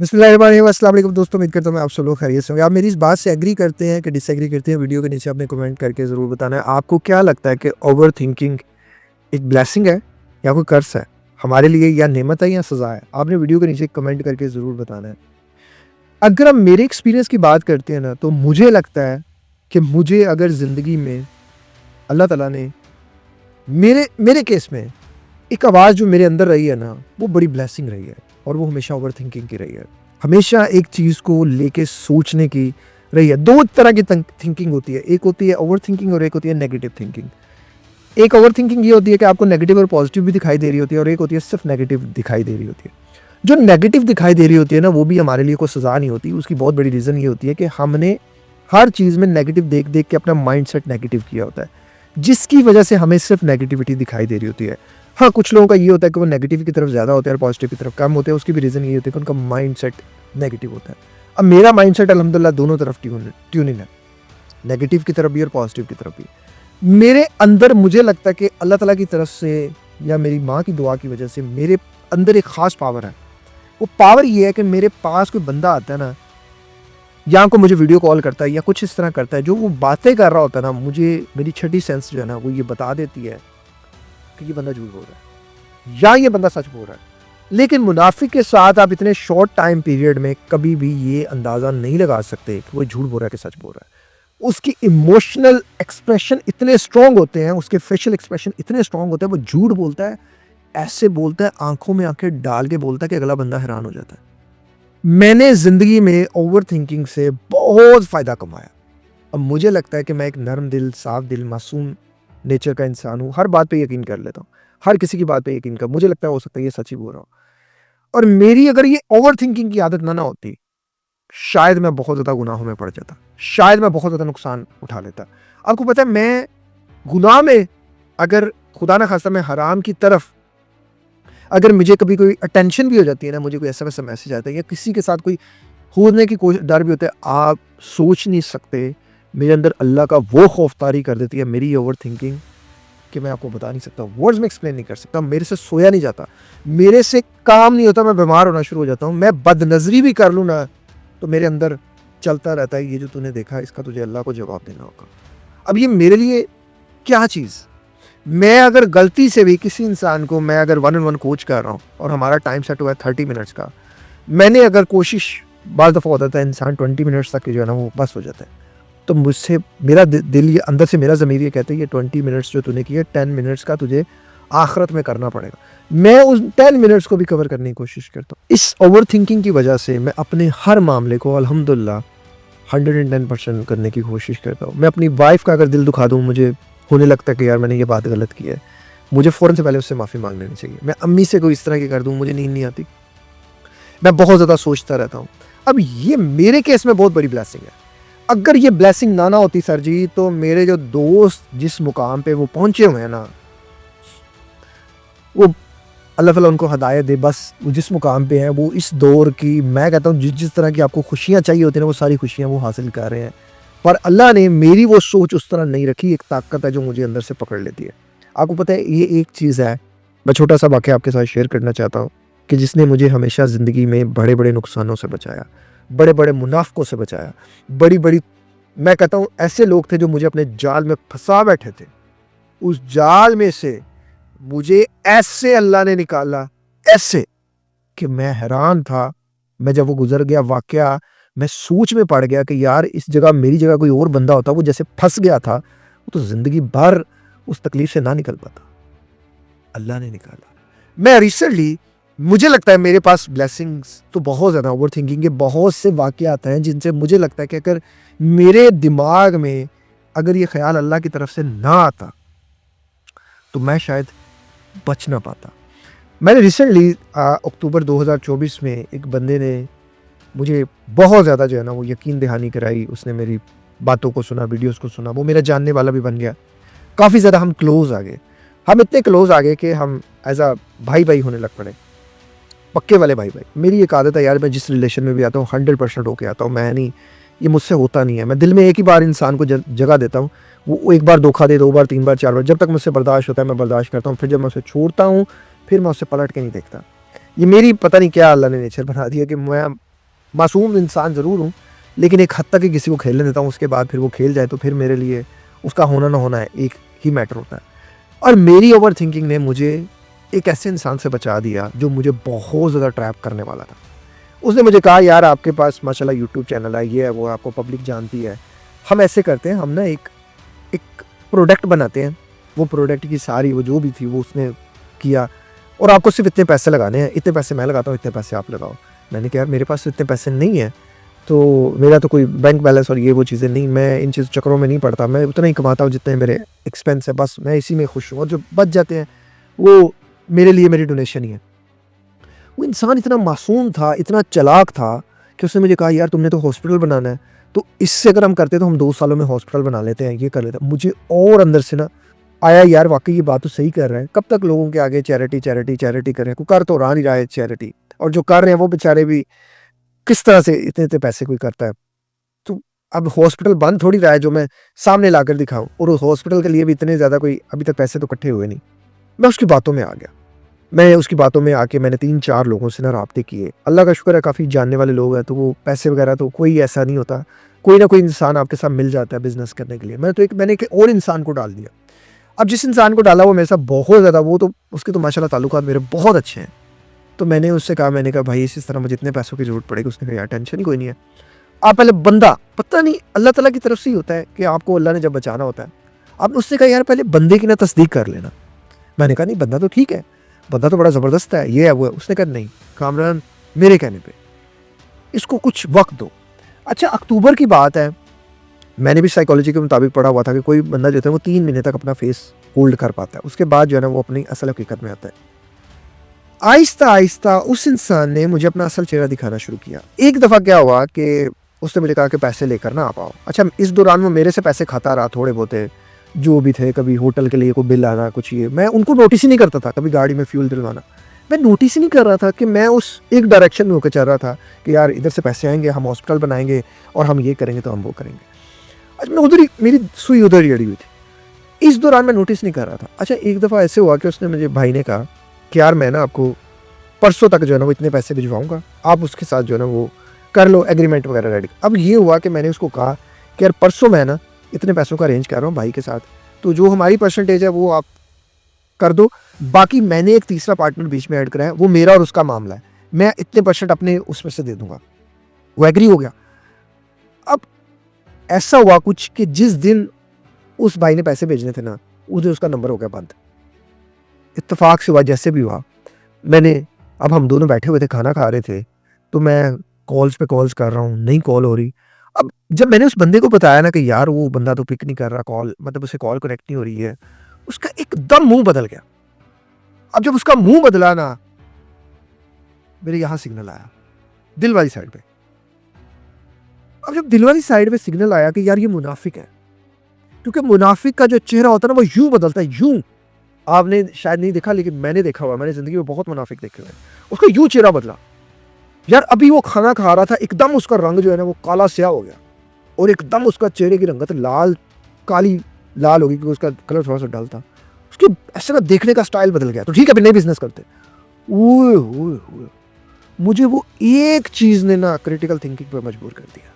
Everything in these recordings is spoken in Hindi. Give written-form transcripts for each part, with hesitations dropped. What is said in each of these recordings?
बिस्मिल्लाहिर्रहमानिर्रहीम। अस्सलाम वालेकुम दोस्तों, उम्मीद करता हूँ मैं आप सब लोग खैरियत से होंगे। आप मेरी इस बात से एग्री करते हैं कि डिसएग्री करते हैं? वीडियो के नीचे आपने कमेंट करके ज़रूर बताना है। आपको क्या लगता है कि ओवर थिंकिंग एक ब्लेसिंग है या कोई कर्स है? हमारे लिए या नेमत है या सज़ा है? आपने वीडियो के नीचे कमेंट करके ज़रूर बताना है। अगर हम मेरे एक्सपीरियंस की बात करते हैं ना, तो मुझे लगता है कि मुझे अगर ज़िंदगी में अल्लाह ताला ने मेरे मेरे केस में एक आवाज़ जो मेरे अंदर रही है ना, वो बड़ी ब्लेसिंग रही है और वो हमेशा ओवर थिंकिंग की रही है। हमेशा एक चीज़ को लेके सोचने की रही है। 2 तरह की थिंकिंग होती है। एक होती है ओवर थिंकिंग और एक होती है नेगेटिव थिंकिंग। एक ओवर थिंकिंग ये होती है कि आपको नेगेटिव और पॉजिटिव भी दिखाई दे रही होती है और एक होती है सिर्फ़ नेगेटिव दिखाई दे रही होती है। जो नेगेटिव दिखाई दे रही होती है ना, वो भी हमारे लिए कोई सज़ा नहीं होती। उसकी बहुत बड़ी रीज़न ये होती है कि हमने हर चीज़ में नेगेटिव देख-देख के अपना माइंडसेट नेगेटिव किया होता है, जिसकी वजह से हमें सिर्फ़ नेगेटिविटी दिखाई दे रही होती है। हाँ, कुछ लोगों का ये होता है कि वो नेगेटिव की तरफ ज़्यादा होते हैं और पॉजिटिव की तरफ कम होते हैं। उसकी भी रीज़न ये होती है कि उनका माइंडसेट नेगेटिव होता है। अब मेरा माइंडसेट अल्हम्दुलिल्लाह दोनों तरफ ट्यूनिंग है, नेगेटिव की तरफ भी और पॉजिटिव की तरफ भी। मेरे अंदर मुझे लगता है कि अल्लाह ताला की तरफ से या मेरी माँ की दुआ की वजह से मेरे अंदर एक ख़ास पावर है। वो पावर ये है कि मेरे पास कोई बंदा आता है ना, या को मुझे वीडियो कॉल करता है या कुछ इस तरह करता है, जो वो बातें कर रहा होता है ना, मुझे मेरी छठी सेंस जो है ना, वो ये बता देती है कि ये बंदा झूठ बोल रहा है या ये बंदा सच बोल रहा है। लेकिन मुनाफिक के साथ आप इतने शॉर्ट टाइम पीरियड में कभी भी ये अंदाज़ा नहीं लगा सकते कि वो झूठ बोल रहा है कि सच बोल रहा है। उसकी इमोशनल एक्सप्रेशन इतने स्ट्रॉन्ग होते हैं, उसके फेशियल एक्सप्रेशन इतने स्ट्रॉन्ग होते हैं, वो झूठ बोलता है, ऐसे बोलता है, आंखों में आंखें डाल के बोलता है कि अगला बंदा हैरान हो जाता है। मैंने ज़िंदगी में ओवर थिंकिंग से बहुत फ़ायदा कमाया। अब मुझे लगता है कि मैं एक नर्म दिल, साफ दिल, मासूम नेचर का इंसान हूँ। हर बात पे यकीन कर लेता हूँ। हर किसी की बात पे यकीन कर, मुझे लगता है हो सकता है ये सच ही बोल रहा हूँ। और मेरी अगर ये ओवर थिंकिंग की आदत ना होती, शायद मैं बहुत ज़्यादा गुनाहों में पड़ जाता। शायद मैं बहुत ज़्यादा नुकसान उठा लेता। आपको पता है, मैं गुनाह में, अगर खुदा ना खास्ता मैं हराम की तरफ, अगर मुझे कभी कोई अटेंशन भी हो जाती है ना, मुझे कोई एसएमएस मैसेज आता है या किसी के साथ कोई होने की कोई डर भी होता है, आप सोच नहीं सकते मेरे अंदर अल्लाह का वो खौफ तारी कर देती है मेरी ओवर थिंकिंग, कि मैं आपको बता नहीं सकता, वर्ड्स में एक्सप्लेन नहीं कर सकता। मेरे से सोया नहीं जाता, मेरे से काम नहीं होता, मैं बीमार होना शुरू हो जाता हूँ। मैं बदनज़री भी कर लूँ ना, तो मेरे अंदर चलता रहता है, ये जो तूने देखा इसका तुझे अल्लाह को जवाब देना होगा। अब ये मेरे लिए क्या चीज़, मैं अगर गलती से भी किसी इंसान को, मैं अगर 1 ऑन 1 कोच कर रहा हूँ और हमारा टाइम सेट हुआ है 30 मिनट्स का, मैंने अगर कोशिश, बाज़ दफ़ा होता है इंसान 20 मिनट्स तक जो है ना वो बस हो जाता है, तो मुझसे मेरा दिल ये अंदर से मेरा ज़मीर ये कहता है ये 20 मिनट्स जो तूने किए, 10 मिनट्स का तुझे आखिरत में करना पड़ेगा। मैं उस 10 मिनट्स को भी कवर करने की कोशिश करता हूँ। इस ओवर थिंकिंग की वजह से मैं अपने हर मामले को अल्हम्दुलिल्लाह 110% करने की कोशिश करता हूँ। मैं अपनी वाइफ़ का अगर दिल दुखा दूँ, मुझे होने लगता है कि यार मैंने ये बात गलत की है, मुझे फ़ौरन से पहले उससे माफ़ी माँग लेनी चाहिए। मैं अम्मी से कोई इस तरह की कर दूँ, मुझे नींद नहीं आती, मैं बहुत ज़्यादा सोचता रहता हूँ। अब ये मेरे केस में बहुत बड़ी ब्लेसिंग है। अगर ये ब्लेसिंग ना होती सर जी, तो मेरे जो दोस्त जिस मुकाम पे वो पहुँचे हुए हैं ना, वो अल्लाह ताला उनको हिदायत दे, बस वो जिस मुकाम पे हैं, वो इस दौर की, मैं कहता हूँ जिस तरह की आपको खुशियाँ चाहिए होती हैं ना, वो सारी खुशियाँ वो हासिल कर रहे हैं। पर अल्लाह ने मेरी वो सोच उस तरह नहीं रखी, एक ताकत है जो मुझे अंदर से पकड़ लेती है। आपको पता है, ये एक चीज़ है, मैं छोटा-सा वाक़या आपके साथ शेयर करना चाहता हूँ, कि जिसने मुझे हमेशा ज़िंदगी में बड़े-बड़े नुकसानों से बचाया, बड़े-बड़े मुनाफ़िकों से बचाया, बड़ी-बड़ी, मैं कहता हूँ ऐसे लोग थे जो मुझे अपने जाल में फँसा बैठे थे। उस जाल में से मुझे ऐसे अल्लाह ने निकाला, ऐसे, कि मैं हैरान था। मैं जब वो गुज़र गया वाक़या, मैं सोच में पड़ गया कि यार इस जगह, मेरी जगह कोई और बंदा होता, वो जैसे फँस गया था, वो तो ज़िंदगी भर उस तकलीफ़ से ना निकल पाता। अल्लाह ने निकाला। मैं रिसेंटली, मुझे लगता है मेरे पास ब्लेसिंग्स तो बहुत ज़्यादा, ओवर थिंकिंग के बहुत से वाक़यात हैं जिनसे मुझे लगता है कि अगर मेरे दिमाग में अगर ये ख़्याल अल्लाह की तरफ से ना आता, तो मैं शायद बच ना पाता। मैंने रिसेंटली अक्टूबर 2024 में एक बंदे ने मुझे बहुत ज़्यादा जो है ना वो यकीन दहानी कराई। उसने मेरी बातों को सुना, वीडियोज़ को सुना, वो मेरा जानने वाला भी बन गया। काफ़ी ज़्यादा हम क्लोज़ आ गए। हम इतने क्लोज़ आ गए कि हम एज़ अ भाई-भाई होने लग पड़े। पक्के वाले भाई-भाई। मेरी एक आदत है यार, मैं जिस रिलेशन में भी आता हूँ 100% होके आता हूँ। मैं नहीं, ये मुझसे होता नहीं है। मैं दिल में एक ही बार इंसान को जगह देता हूँ। वो एक बार धोखा दे, 2 बार, 3 बार, 4 बार, जब तक मुझसे बर्दाश्त होता है मैं बर्दाश्त करता हूँ। फिर जब मैं उसे छोड़ता हूँ, फिर मैं उससे पलट के नहीं देखता। ये मेरी पता नहीं क्या अल्लाह ने नेचर बना दी है कि मैं मासूम इंसान ज़रूर हूँ, लेकिन एक हद तक ही किसी को खेलने देता हूँ, उसके बाद फिर वो खेल जाए तो फिर मेरे लिए उसका होना ना होना है एक ही मैटर होता है। और मेरी ओवर थिंकिंग ने मुझे एक ऐसे इंसान से बचा दिया जो मुझे बहुत ज़्यादा ट्रैप करने वाला था। उसने मुझे कहा, यार आपके पास माशाल्लाह यूट्यूब चैनल है, ये है वो है, आपको पब्लिक जानती है, हम ऐसे करते हैं, हम ना एक एक प्रोडक्ट बनाते हैं, वो प्रोडक्ट की सारी वो जो भी थी वो उसने किया, और आपको सिर्फ इतने पैसे लगाने हैं, इतने पैसे मैं लगाता हूँ, इतने पैसे आप लगाओ। मैंने कहा यार मेरे पास तो इतने पैसे नहीं है, तो मेरा तो कोई बैंक बैलेंस और ये वो चीज़ें नहीं, मैं इन चीज़ चक्करों में नहीं पड़ता, मैं उतना ही कमाता हूँ जितने मेरे एक्सपेंस है, बस मैं इसी में खुश हूँ, और जो बच जाते हैं वो मेरे लिए मेरी डोनेशन ही है। वो इंसान इतना मासूम था, इतना चालाक था कि उसने मुझे कहा, यार तुमने तो हॉस्पिटल बनाना है, तो इससे अगर हम करते तो हम 2 सालों में हॉस्पिटल बना लेते हैं, ये कर लेते हैं। मुझे और अंदर से ना आया, यार वाकई ये बात तो सही कर रहा है, कब तक लोगों के आगे चैरिटी चैरिटी चैरिटी करें, कोई कर तो रहा नहीं रहा है चैरिटी, और जो कर रहे हैं वो बेचारे भी किस तरह से इतने इतने पैसे कोई करता है। तो अब हॉस्पिटल बंद थोड़ी रहा है जो मैं सामने लाकर दिखाऊं, और उस हॉस्पिटल के लिए भी इतने ज़्यादा कोई अभी तक पैसे तो इकट्ठे हुए नहीं। मैं उसकी बातों में आ गया, मैं उसकी बातों में आके मैंने 3-4 लोगों से ना राब्ते किए। अल्लाह का शुक्र है काफ़ी जानने वाले लोग हैं, तो वो पैसे वगैरह तो कोई ऐसा नहीं होता, कोई ना कोई इंसान आपके साथ मिल जाता है बिज़नेस करने के लिए। मैंने एक और इंसान को डाल दिया। अब जिस इंसान को डाला वो मेरे साथ बहुत ज़्यादा, वो तो उसके तो माशाल्लाह ताल्लुकात मेरे बहुत अच्छे हैं। तो मैंने उससे कहा, मैंने कहा भाई इस तरह मुझे इतने पैसों की ज़रूरत पड़ेगी। उसने कहा यार टेंशन ही कोई नहीं है, आप पहले बंदा, पता नहीं अल्लाह ताला की तरफ से ही होता है कि आपको अल्लाह ने जब बचाना होता है। आपने उससे कहा यार पहले बंदे की ना तस्दीक कर लेना। मैंने कहा नहीं बंदा तो ठीक है, बंदा तो बड़ा ज़बरदस्त है, ये है वो है। उसने कहा नहीं कामरान, मेरे कहने पे इसको कुछ वक्त दो। अच्छा अक्टूबर की बात है, मैंने भी साइकोलॉजी के मुताबिक पढ़ा हुआ था कि कोई बंदा जो है वो 3 महीने तक अपना फेस होल्ड कर पाता है, उसके बाद जो है ना वो अपनी असल हकीकत में आता है। आहिस्ता आहिस्ता उस इंसान ने मुझे अपना असल चेहरा दिखाना शुरू किया। एक दफ़ा क्या हुआ कि उसने मुझे कहा कि पैसे लेकर ना आ पाओ। अच्छा इस दौरान वो मेरे से पैसे खाता रहा, थोड़े बहुते जो भी थे, कभी होटल के लिए कोई बिल आना कुछ, ये मैं उनको नोटिस ही नहीं करता था, कभी गाड़ी में फ्यूल दिलवाना मैं नोटिस ही नहीं कर रहा था कि मैं उस एक डायरेक्शन में होकर चल रहा था कि यार इधर से पैसे आएंगे, हम हॉस्पिटल बनाएंगे और हम ये करेंगे तो हम वो करेंगे। अच्छा मैं उधर ही, मेरी सुई उधर ही अड़ी हुई थी, इस दौरान मैं नोटिस नहीं कर रहा था। अच्छा एक दफ़ा ऐसे हुआ कि उसने मुझे, भाई ने कहा कि यार मैं ना आपको परसों तक जो है ना वो इतने पैसे भिजवाऊंगा, आप उसके साथ जो है ना वो कर लो एग्रीमेंट वगैरह रेडी। अब ये हुआ कि मैंने उसको कहा कि यार परसों मैं ना इतने पैसों का अरेंज कर रहा हूँ भाई के साथ, तो जो हमारी परसेंटेज है वो आप कर दो, बाकी मैंने एक तीसरा पार्टनर बीच में ऐड करा है, वो मेरा और उसका मामला है, मैं इतने % अपने उसमें से दे दूंगा। वो एग्री हो गया। अब ऐसा हुआ कुछ कि जिस दिन उस भाई ने पैसे भेजने थे ना, उस दिन उसका नंबर हो गया बंद। इत्तेफाक से हुआ, जैसे भी हुआ, मैंने, अब हम दोनों बैठे हुए थे, खाना खा रहे थे, तो मैं कॉल्स पे कॉल्स कर रहा हूँ, नहीं कॉल हो रही। अब जब मैंने उस बंदे को बताया ना कि यार वो बंदा तो पिक नहीं कर रहा कॉल, मतलब उसे कॉल कनेक्ट नहीं हो रही है, उसका एकदम मुंह बदल गया। अब जब उसका मुंह बदला ना, मेरे यहाँ सिग्नल आया दिल वाली साइड पे। अब जब दिल वाली साइड पे सिग्नल आया कि यार ये मुनाफिक है, क्योंकि मुनाफिक का जो चेहरा होता है ना वो यूं बदलता है, यूं। आपने शायद नहीं देखा लेकिन मैंने देखा हुआ, मैंने जिंदगी में बहुत मुनाफिक देखे हुए हैं। उसका यूं चेहरा बदला। यार अभी वो खाना खा रहा था, एकदम उसका रंग जो है ना वो काला स्याह हो गया, और एकदम उसका चेहरे की रंगत लाल, काली लाल होगी क्योंकि उसका कलर थोड़ा सा डल था। उसके ऐसे ना देखने का स्टाइल बदल गया। तो ठीक है अभी नहीं बिजनेस करते। ओए ओए ओए, मुझे वो एक चीज ने ना क्रिटिकल थिंकिंग पर मजबूर कर दिया।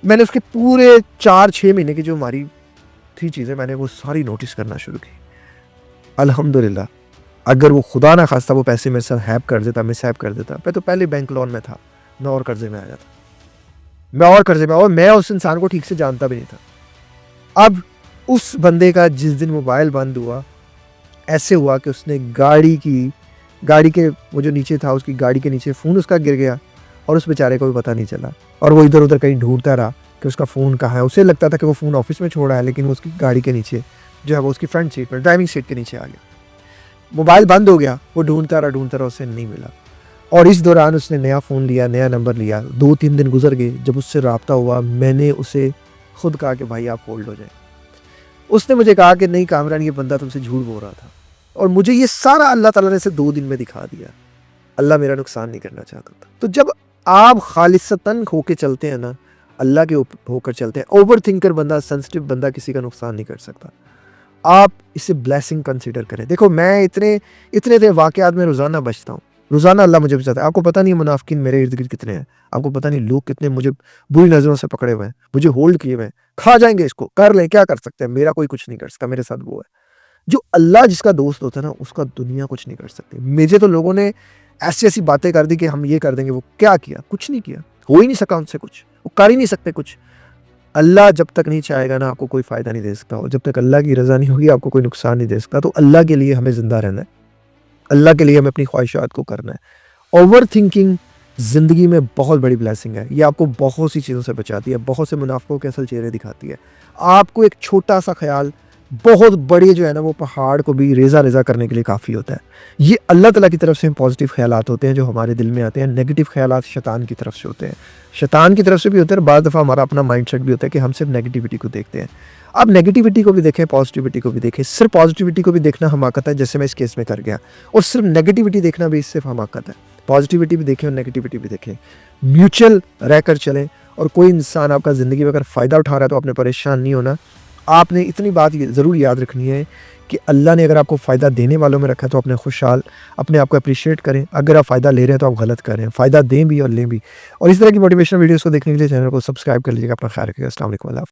मैंने उसके पूरे 4-6 महीने की जो हमारी थी चीजें, मैंने वो सारी नोटिस करना शुरू की। अल्हम्दुलिल्लाह, अगर वो खुदा ना खास्ता वो पैसे मेरे साथ हैप कर देता, मिस हैप कर देता, मैं तो पहले बैंक लोन में था, मैं और कर्जे में आ जाता, मैं और कर्जे में, और मैं उस इंसान को ठीक से जानता भी नहीं था। अब उस बंदे का जिस दिन मोबाइल बंद हुआ, ऐसे हुआ कि उसने गाड़ी के वो जो नीचे था, उसकी गाड़ी के नीचे फ़ोन उसका गिर गया, और उस बेचारे को भी पता नहीं चला, और वो इधर उधर कहीं ढूंढता रहा कि उसका फ़ोन कहाँ है। उसे लगता था कि वो फ़ोन ऑफिस में छोड़ा है, लेकिन वो उसकी गाड़ी के नीचे जो है वो उसकी फ्रंट सीट पर, ड्राइविंग सीट के नीचे आ गया। मोबाइल बंद हो गया, वो ढूंढता रहा, उसे नहीं मिला। और इस दौरान उसने नया फ़ोन लिया, नया नंबर लिया। 2-3 दिन गुजर गए, जब उससे रब्ता हुआ, मैंने उसे खुद कहा कि भाई आप होल्ड हो जाए। उसने मुझे कहा कि नहीं कामरान, ये बंदा तुमसे झूठ बोल रहा था, और मुझे ये सारा अल्लाह ताला ने सिर्फ 2 दिन में दिखा दिया। अल्लाह मेरा नुकसान नहीं करना चाहता था। तो जब आप खालिसतन होके चलते हैं ना, अल्लाह के होकर चलते हैं, ओवर थिंकर बंदा, सेंसिटिव बंदा किसी का नुकसान नहीं कर सकता। आप इसे ब्लेसिंग कंसीडर करें। देखो मैं इतने वाक़यात में रोज़ाना बचता हूँ, रोज़ाना अल्लाह मुझे बचाता है। आपको पता नहीं है मुनाफ़िकीन मेरे इर्द-गिर्द कितने हैं। आपको पता नहीं लोग कितने मुझे बुरी नज़रों से पकड़े हुए हैं, मुझे होल्ड किए हुए हैं। खा जाएँगे इसको, कर लें, क्या कर सकते हैं? मेरा कोई कुछ नहीं कर सकता, मेरे साथ वो है। जो अल्लाह जिसका दोस्त होता है ना, उसका दुनिया कुछ नहीं कर सकती। मुझे तो लोगों ने ऐसी-ऐसी बातें कर दी कि हम ये कर देंगे, वो क्या किया? कुछ नहीं किया। हो ही नहीं सका उनसे कुछ। वो कर ही नहीं सकते कुछ। अल्लाह जब तक नहीं चाहेगा ना, आपको कोई फ़ायदा नहीं दे सकता और जब तक अल्लाह की रज़ा नहीं होगी, आपको कोई नुकसान नहीं दे सकता। तो अल्लाह के लिए हमें ज़िंदा रहना है। अल्लाह के लिए हमें अपनी ख्वाहिशात को करना है। ओवरथिंकिंग ज़िंदगी में बहुत बड़ी ब्लेसिंग है। ये आपको बहुत सी चीज़ों से बचाती है, बहुत से मुनाफ़िकों के असल चेहरे दिखाती है। आपको एक छोटा-सा ख़्याल बहुत बड़े जो है ना, वो पहाड़ को भी रेज़ा-रेज़ा करने के लिए काफ़ी होता है। ये अल्लाह ताला की तरफ से पॉज़िटिव ख़यालात होते हैं जो हमारे दिल में आते हैं। नेगेटिव ख़यालात शैतान की तरफ से होते हैं। शैतान की तरफ से भी होते हैं और बाज़ दफ़ा हमारा अपना माइंडसेट भी होता है कि हम सिर्फ़ नेगेटिविटी को देखते हैं। आप नेगेटिविटी को भी देखें, पॉज़िटिविटी को भी देखें। सिर्फ़ पॉज़िटिविटी को भी देखना हमाकत है, जैसे मैं इस केस में कर गया, और सिर्फ़ नेगेटिविटी देखना भी सिर्फ़ हमाकत है। पॉज़िटिविटी भी देखें और नेगेटिविटी भी देखें। म्यूचुअल रहकर चलें और कोई इंसान आपका ज़िंदगी में अगर फ़ायदा उठा रहा है तो आपने परेशान नहीं होना। आपने इतनी बात ये ज़रूर याद रखनी है कि अल्लाह ने अगर आपको फ़ायदा देने वालों में रखा है तो अपने खुशहाल अपने आप को एप्रिशिएट करें। अगर आप फ़ायदा ले रहे हैं तो आप गलत कर रहे हैं। फ़ायदा दें भी और लें भी। और इस तरह की मोटिवेशनल वीडियोज़ को देखने के लिए चैनल को सब्सक्राइब कर लीजिएगा। अपना ख्याल रखिएगा। अस्सलाम वालेकुम।